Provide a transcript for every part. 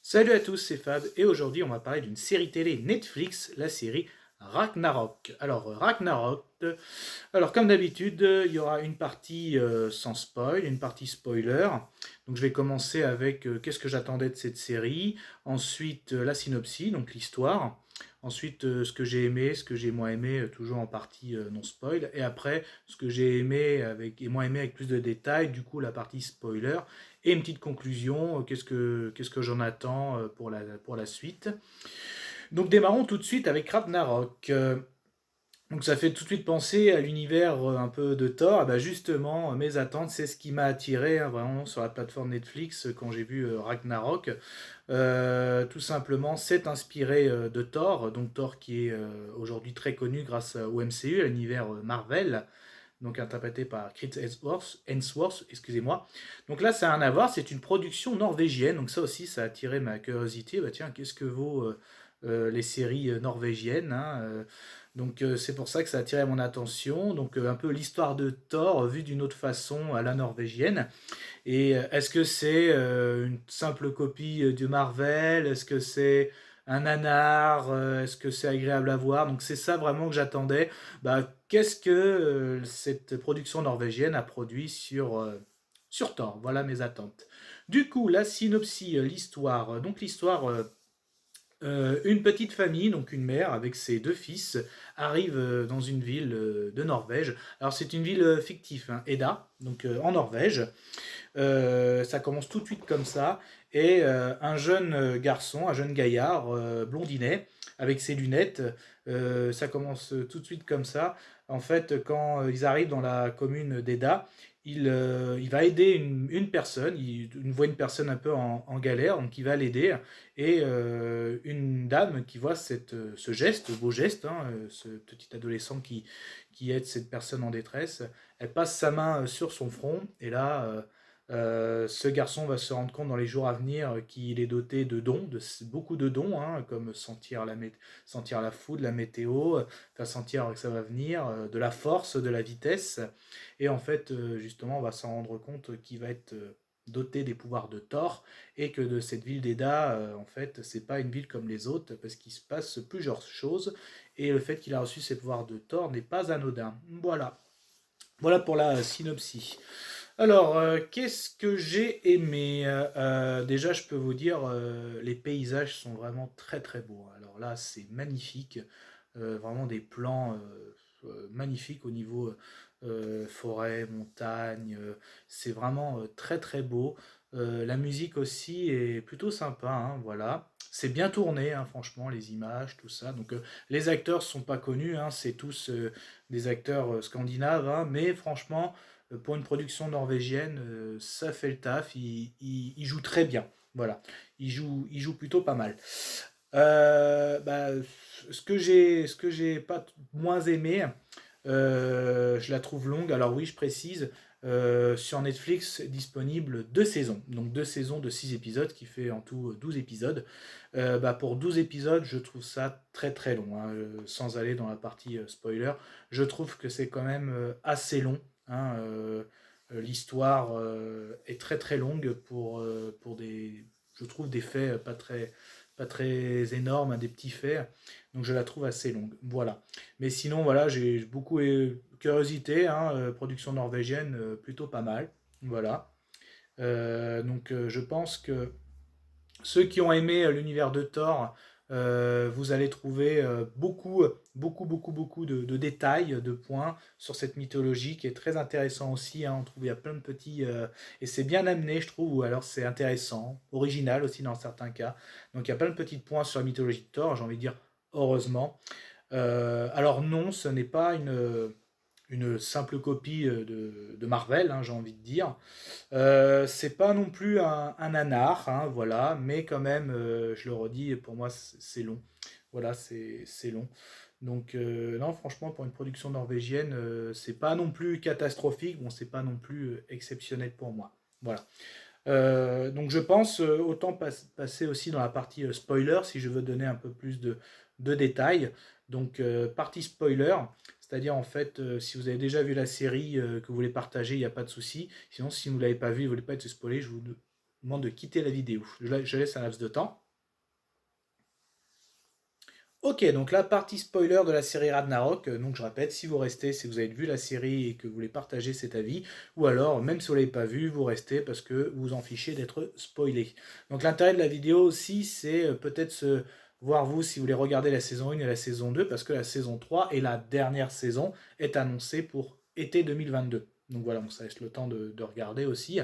Salut à tous, c'est Fab et aujourd'hui on va parler d'une série télé Netflix, la série Ragnarok. Alors comme d'habitude, il y aura une partie sans spoil, une partie spoiler. Donc je vais commencer avec qu'est-ce que j'attendais de cette série, ensuite la synopsis, donc l'histoire, ensuite ce que j'ai aimé, ce que j'ai moins aimé, toujours en partie non spoil, et après ce que j'ai aimé avec, et moins aimé avec plus de détails, du coup la partie spoiler, et une petite conclusion, qu'est-ce que j'en attends pour la suite. Donc démarrons tout de suite avec Ragnarok. Donc ça fait tout de suite penser à l'univers un peu de Thor. Ah bah justement, mes attentes, c'est ce qui m'a attiré hein, vraiment sur la plateforme Netflix quand j'ai vu Ragnarok. Tout simplement, c'est inspiré de Thor, donc Thor qui est aujourd'hui très connu grâce au MCU, à l'univers Marvel, donc interprété par Chris Hemsworth, excusez-moi. Donc là, ça n'a rien à voir, c'est une production norvégienne, donc ça aussi, ça a attiré ma curiosité. Bah tiens, qu'est-ce que vaut les séries norvégiennes hein, donc c'est pour ça que ça a attiré mon attention. Donc un peu l'histoire de Thor vue d'une autre façon à la norvégienne. Et est-ce que c'est une simple copie du Marvel? Est-ce que c'est un nanar? Est-ce que c'est agréable à voir? Donc c'est ça vraiment que j'attendais. Bah, qu'est-ce que cette production norvégienne a produit sur Thor? Voilà mes attentes. Du coup, la synopsis, l'histoire. Donc l'histoire une petite famille, donc une mère avec ses deux fils, arrive dans une ville de Norvège. Alors c'est une ville fictive, hein, Eda, donc en Norvège. Ça commence tout de suite comme ça. Et un jeune garçon, un jeune gaillard, blondinet, avec ses lunettes, ça commence tout de suite comme ça. En fait, quand ils arrivent dans la commune d'Eda, il va aider une personne, il voit une personne un peu en galère, donc il va l'aider. Et une dame qui voit ce geste, beau geste, hein, ce petit adolescent qui aide cette personne en détresse, elle passe sa main sur son front, et là, ce garçon va se rendre compte dans les jours à venir qu'il est doté de dons, beaucoup de dons, hein, comme sentir la foudre, la météo, faire sentir que ça va venir, de la force, de la vitesse. Et en fait, justement, on va s'en rendre compte qu'il va être doté des pouvoirs de Thor et que de cette ville d'Eda, en fait, c'est pas une ville comme les autres parce qu'il se passe plusieurs choses et le fait qu'il a reçu ses pouvoirs de Thor n'est pas anodin. Voilà. Voilà pour la synopsis. Alors, qu'est-ce que j'ai aimé? Déjà, je peux vous dire, les paysages sont vraiment très très beaux. Alors là, c'est magnifique. Vraiment des plans magnifiques au niveau forêt, montagne. C'est vraiment très très beau. La musique aussi est plutôt sympa, hein, voilà. C'est bien tourné, hein, franchement, les images, tout ça. Donc, les acteurs sont pas connus, hein, c'est tous des acteurs scandinaves, hein, mais franchement, pour une production norvégienne, ça fait le taf. Il joue très bien. Voilà, il joue plutôt pas mal. Bah, ce que j'ai pas moins aimé, je la trouve longue. Alors oui, je précise, sur Netflix disponible deux saisons. Donc deux saisons de 6 épisodes, qui fait en tout 12 épisodes. Bah, pour 12 épisodes, je trouve ça très très long, hein, sans aller dans la partie spoiler. Je trouve que c'est quand même assez long, hein, l'histoire est très très longue pour des, je trouve, des faits pas très énormes, hein, des petits faits. Donc je la trouve assez longue. Voilà. Mais sinon, voilà, j'ai beaucoup curiosité, hein, production norvégienne, plutôt pas mal. Voilà. Donc je pense que ceux qui ont aimé l'univers de Thor, vous allez trouver beaucoup de détails, de points sur cette mythologie qui est très intéressant aussi, hein. On trouve il y a plein de petits et c'est bien amené, je trouve. Ou alors c'est intéressant, original aussi dans certains cas. Donc il y a plein de petits points sur la mythologie de Thor. J'ai envie de dire heureusement. Alors non, ce n'est pas une simple copie de Marvel, hein, j'ai envie de dire. C'est pas non plus un nanar, hein, voilà, mais quand même, je le redis, pour moi c'est long. Voilà, c'est long. Donc non, franchement, pour une production norvégienne, c'est pas non plus catastrophique, bon, c'est pas non plus exceptionnel pour moi. Voilà. Donc je pense autant passer aussi dans la partie spoiler si je veux donner un peu plus de détails. Donc partie spoiler, c'est-à-dire en fait si vous avez déjà vu la série que vous voulez partager, il n'y a pas de souci. Sinon si vous ne l'avez pas vu, vous ne voulez pas être spoilé, demande de quitter la vidéo. Je laisse un laps de temps. Ok, donc la partie spoiler de la série Ragnarok. Donc je répète, si vous restez, si vous avez vu la série et que vous voulez partager cet avis, ou alors même si vous ne l'avez pas vu, vous restez parce que vous vous en fichez d'être spoilé. Donc l'intérêt de la vidéo aussi, c'est peut-être voir vous si vous voulez regarder la saison 1 et la saison 2, parce que la saison 3 et la dernière saison est annoncée pour été 2022. Donc voilà, on ça laisse le temps de regarder aussi.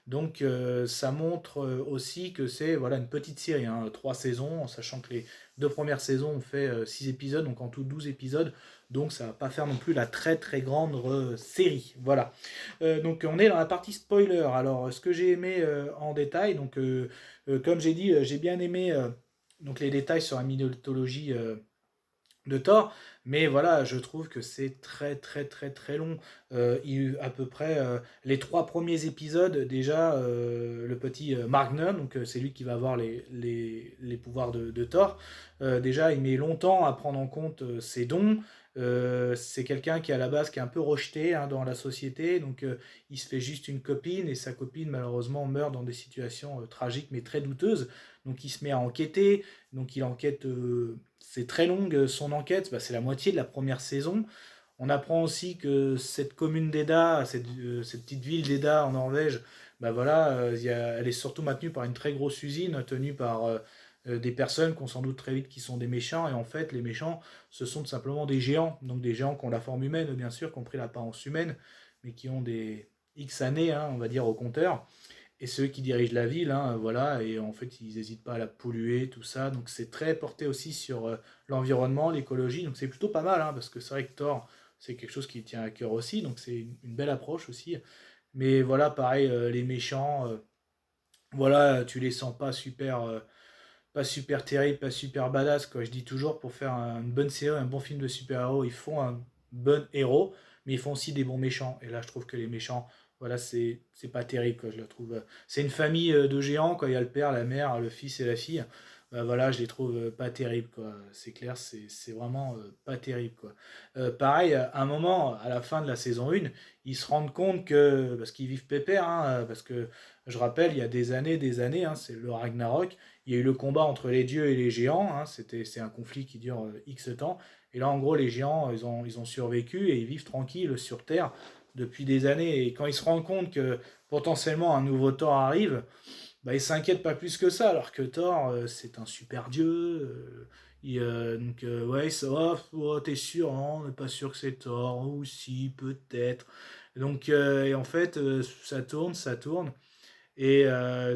Donc ça montre aussi que c'est voilà, une petite série, hein, 3 saisons, en sachant que les 2 premières saisons ont fait 6 épisodes, donc en tout 12 épisodes. Donc ça va pas faire non plus la très très grande série. Voilà. Donc on est dans la partie spoiler. Alors ce que j'ai aimé en détail, donc comme j'ai dit, j'ai bien aimé donc les détails sur la mythologie de Thor, mais voilà, je trouve que c'est très très très très long. À peu près les 3 premiers épisodes, déjà, le petit Magna, donc c'est lui qui va avoir les pouvoirs de Thor, déjà il met longtemps à prendre en compte ses dons. C'est quelqu'un qui à la base qui est un peu rejeté hein, dans la société, donc il se fait juste une copine et sa copine malheureusement meurt dans des situations tragiques mais très douteuses. Donc il se met à enquêter, donc il enquête, c'est très long son enquête, bah, c'est la moitié de la première saison. On apprend aussi que cette commune d'Eda, cette petite ville d'Eda en Norvège, bah voilà, elle est surtout maintenue par une très grosse usine tenue par des personnes qu'on sans doute très vite qui sont des méchants. Et en fait, les méchants, ce sont tout simplement des géants. Donc des géants qui ont la forme humaine, bien sûr, qui ont pris l'apparence humaine, mais qui ont des X années, hein, on va dire, au compteur. Et ceux qui dirigent la ville, hein, voilà, et en fait, ils n'hésitent pas à la polluer, tout ça. Donc c'est très porté aussi sur l'environnement, l'écologie. Donc c'est plutôt pas mal, hein, parce que c'est vrai que Thor, c'est quelque chose qui tient à cœur aussi. Donc c'est une belle approche aussi. Mais voilà, pareil, les méchants, voilà, tu les sens pas super terribles, pas super badass, quoi. Je dis toujours, pour faire une bonne série, un bon film de super-héros, ils font un bon héros, mais ils font aussi des bons méchants. Et là, je trouve que les méchants, voilà, c'est pas terrible, quoi, je le trouve. C'est une famille de géants, quoi. Il y a le père, la mère, le fils et la fille. Bah, voilà, je les trouve pas terribles, quoi. C'est clair, c'est vraiment pas terrible, quoi. Pareil, à un moment, à la fin de la saison 1, ils se rendent compte que, parce qu'ils vivent pépère, hein, parce que, je rappelle, il y a des années, hein, c'est le Ragnarok, il y a eu le combat entre les dieux et les géants, hein, c'est un conflit qui dure X temps, et là en gros les géants ils ont survécu et ils vivent tranquilles sur Terre depuis des années, et quand ils se rendent compte que potentiellement un nouveau Thor arrive, bah, ils s'inquiètent pas plus que ça, alors que Thor c'est un super dieu, donc ouais, ça va, oh, t'es sûr, non, on n'est pas sûr que c'est Thor, ou si, peut-être, donc et en fait ça tourne, et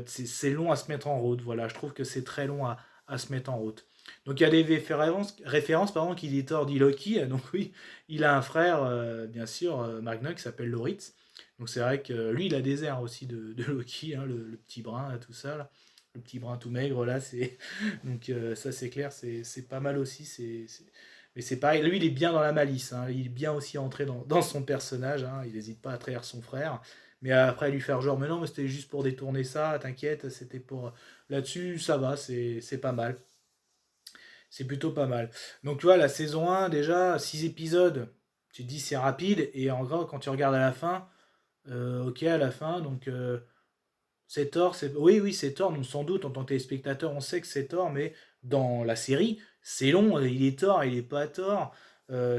c'est long à se mettre en route. Voilà, je trouve que c'est très long à se mettre en route. Donc il y a des références pardon, qui dit Thor dit Loki. Donc oui, il a un frère, bien sûr, Magna, qui s'appelle Loritz. Donc c'est vrai que lui, il a des airs aussi de Loki, hein, le petit brun, tout ça. Là. Le petit brun tout maigre, là, c'est. Donc ça, c'est clair, c'est pas mal aussi. Mais c'est pareil, lui, il est bien dans la malice. Hein. Il est bien aussi entré dans son personnage. Hein. Il n'hésite pas à trahir son frère. Mais après, lui faire genre, mais non, mais c'était juste pour détourner ça, t'inquiète, c'était pour. Là-dessus, ça va, c'est pas mal. C'est plutôt pas mal. Donc, tu vois, la saison 1, déjà, 6 épisodes, tu te dis c'est rapide, et en gros, quand tu regardes à la fin, ok, à la fin, donc c'est Thor, oui, oui, c'est Thor, donc sans doute, en tant que téléspectateur, on sait que c'est Thor, mais dans la série, c'est long, il est Thor, il est pas Thor,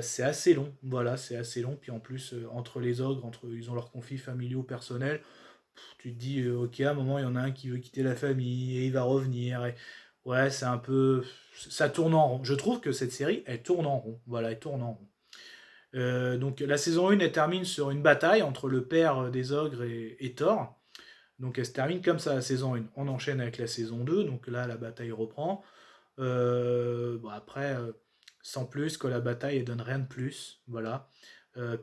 c'est assez long, voilà, c'est assez long, puis en plus, entre les ogres, ils ont leurs conflits familiaux, personnels, tu te dis, ok, à un moment, il y en a un qui veut quitter la famille, et il va revenir, et ouais, c'est un peu, ça tourne en rond. Je trouve que cette série, elle tourne en rond, voilà, elle tourne en rond. Donc la saison 1, elle termine sur une bataille entre le père des ogres et Thor, donc elle se termine comme ça la saison 1. On enchaîne avec la saison 2, donc là la bataille reprend. Bon, après, sans plus, que la bataille elle donne rien de plus. Voilà.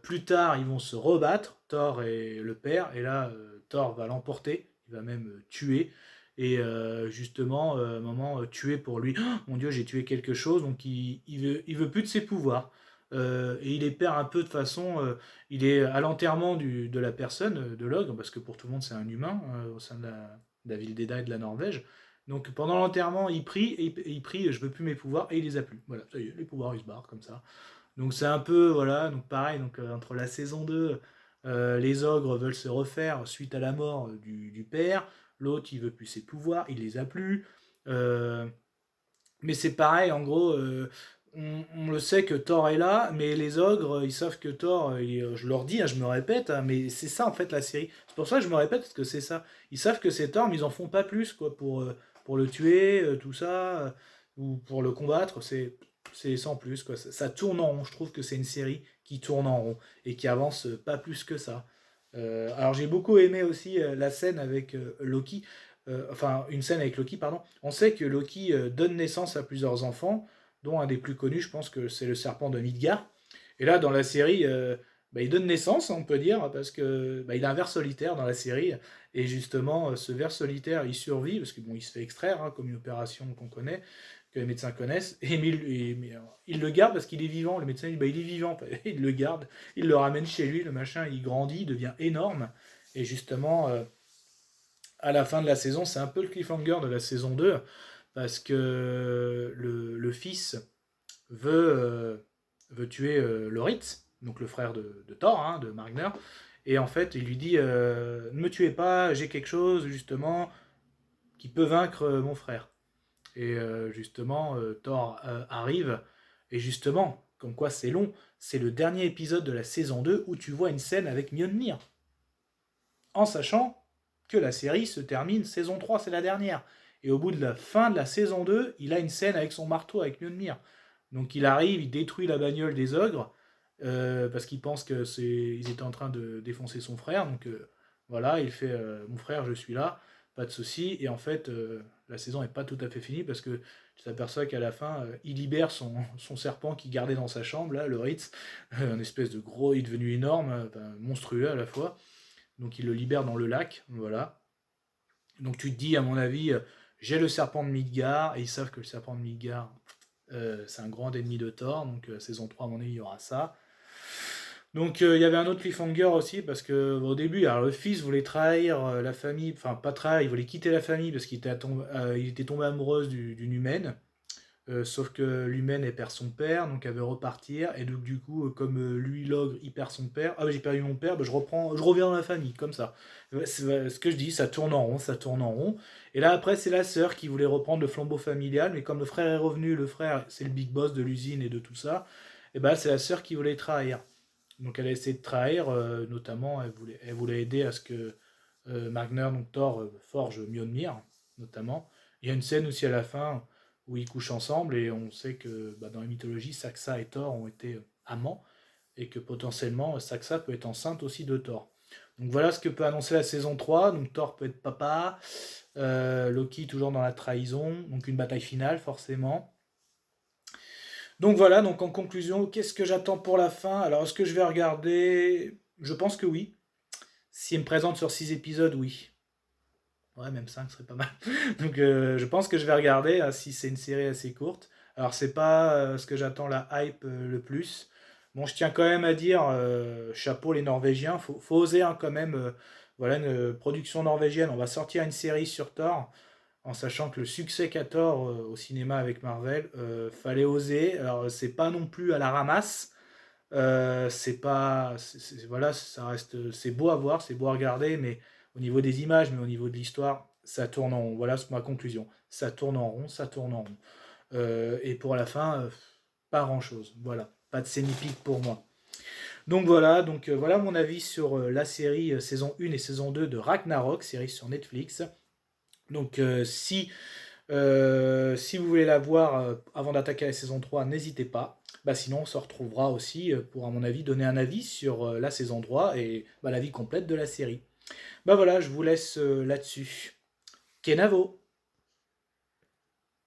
Plus tard, ils vont se rebattre, Thor et le père, et là, Thor va l'emporter, il va même tuer. Et justement, à un moment, tuer pour lui, oh, mon Dieu, j'ai tué quelque chose, donc il veut plus de ses pouvoirs. Et il les perd un peu de façon. Il est à l'enterrement de la personne, de l'ogre, parce que pour tout le monde c'est un humain au sein de la ville d'Eda et de la Norvège. Donc pendant l'enterrement, il prie et il prie, je veux plus mes pouvoirs, et il les a plus. Voilà, ça y est, les pouvoirs ils se barrent comme ça. Donc c'est un peu, voilà, donc pareil, donc, entre la saison 2, les ogres veulent se refaire suite à la mort du père. l'autre il veut plus ses pouvoirs, il les a plus. Euh, mais c'est pareil, en gros, on le sait que Thor est là, mais les ogres, ils savent que Thor, je leur dis, hein, je me répète, hein, mais c'est ça en fait la série. C'est pour ça que je me répète, parce que c'est ça. Ils savent que c'est Thor, mais ils en font pas plus, quoi, pour le tuer, tout ça, ou pour le combattre, c'est sans plus, quoi. Ça tourne en rond, je trouve que c'est une série qui tourne en rond, et qui avance pas plus que ça. Alors j'ai beaucoup aimé aussi la scène avec Loki, enfin une scène avec Loki, pardon. On sait que Loki donne naissance à plusieurs enfants, dont un des plus connus, je pense que c'est le serpent de Midgard. Et là, dans la série, bah, il donne naissance, on peut dire, parce que bah, il a un ver solitaire dans la série, et justement, ce ver solitaire, il survit, parce que bon, il se fait extraire, hein, comme une opération qu'on connaît, que les médecins connaissent, et il le garde parce qu'il est vivant. Le médecin dit, bah, il est vivant, il le garde, il le ramène chez lui, le machin, il grandit, il devient énorme, et justement, à la fin de la saison, c'est un peu le cliffhanger de la saison 2 parce que le fils veut tuer Loritz, donc le frère de Thor, hein, de Magner, et en fait, il lui dit ne me tuez pas, j'ai quelque chose, justement, qui peut vaincre mon frère. Et justement, Thor arrive, et justement, comme quoi c'est long, c'est le dernier épisode de la saison 2 où tu vois une scène avec Mjolnir, en sachant que la série se termine, saison 3 c'est la dernière. Et au bout de la fin de la saison 2, il a une scène avec son marteau, avec Mjolnir. Donc il arrive, il détruit la bagnole des ogres, parce qu'il pense que ils étaient en train de défoncer son frère. Donc voilà, il fait mon frère, je suis là, pas de souci. Et en fait, la saison n'est pas tout à fait finie parce que tu t'aperçois qu'à la fin, il libère son serpent qu'il gardait dans sa chambre, là, le Ritz, un espèce de gros, il est devenu énorme, monstrueux à la fois. Donc il le libère dans le lac, voilà. Donc tu te dis, à mon avis, j'ai le serpent de Midgard, et ils savent que le serpent de Midgard, c'est un grand ennemi de Thor, donc saison 3, à mon avis, il y aura ça. Donc il y avait un autre cliffhanger aussi, parce que au début, alors, le fils voulait trahir la famille, enfin pas trahir, il voulait quitter la famille parce il était tombé amoureux d'une humaine. Sauf que l'humaine elle perd son père, donc elle veut repartir, et donc du coup, comme lui l'ogre il perd son père, ah bah, j'ai perdu mon père, bah, je reviens dans la famille, comme ça. C'est ce que je dis, ça tourne en rond, ça tourne en rond. Et là après c'est la sœur qui voulait reprendre le flambeau familial, mais comme le frère est revenu, le frère c'est le big boss de l'usine et de tout ça, et bah c'est la sœur qui voulait trahir. Donc elle a essayé de trahir, notamment elle voulait aider à ce que Magner, donc Thor, forge Mjolnir, notamment. Il y a une scène aussi à la fin où ils couchent ensemble, et on sait que bah, dans la mythologie, Saxa et Thor ont été amants, et que potentiellement Saxa peut être enceinte aussi de Thor. Donc voilà ce que peut annoncer la saison 3. Donc Thor peut être papa, Loki toujours dans la trahison, donc une bataille finale forcément. Donc voilà, donc en conclusion, qu'est-ce que j'attends pour la fin? Alors est-ce que je vais regarder? Je pense que oui. S'il me présente sur 6 épisodes, oui. Ouais, même 5 serait pas mal. Donc je pense que je vais regarder si c'est une série assez courte. Alors c'est pas ce que j'attends la hype le plus. Bon, je tiens quand même à dire, chapeau les Norvégiens, faut oser hein, quand même. Voilà, une production norvégienne, on va sortir une série sur Thor, en sachant que le succès qu'a Thor au cinéma avec Marvel, fallait oser. Alors c'est pas non plus à la ramasse, c'est pas, voilà, ça reste, c'est beau à voir, c'est beau à regarder, mais au niveau des images, mais au niveau de l'histoire, ça tourne en rond. Voilà ma conclusion. Ça tourne en rond, ça tourne en rond. Et pour la fin, pas grand chose. Voilà, pas de scène épique pour moi. Donc voilà, voilà mon avis sur la série saison 1 et saison 2 de Ragnarok, série sur Netflix. Donc si vous voulez la voir avant d'attaquer la saison 3, n'hésitez pas. Bah, sinon, on se retrouvera aussi pour, à mon avis, donner un avis sur la saison 3 et bah, l'avis complète de la série. Bah voilà, je vous laisse là-dessus. Kenavo!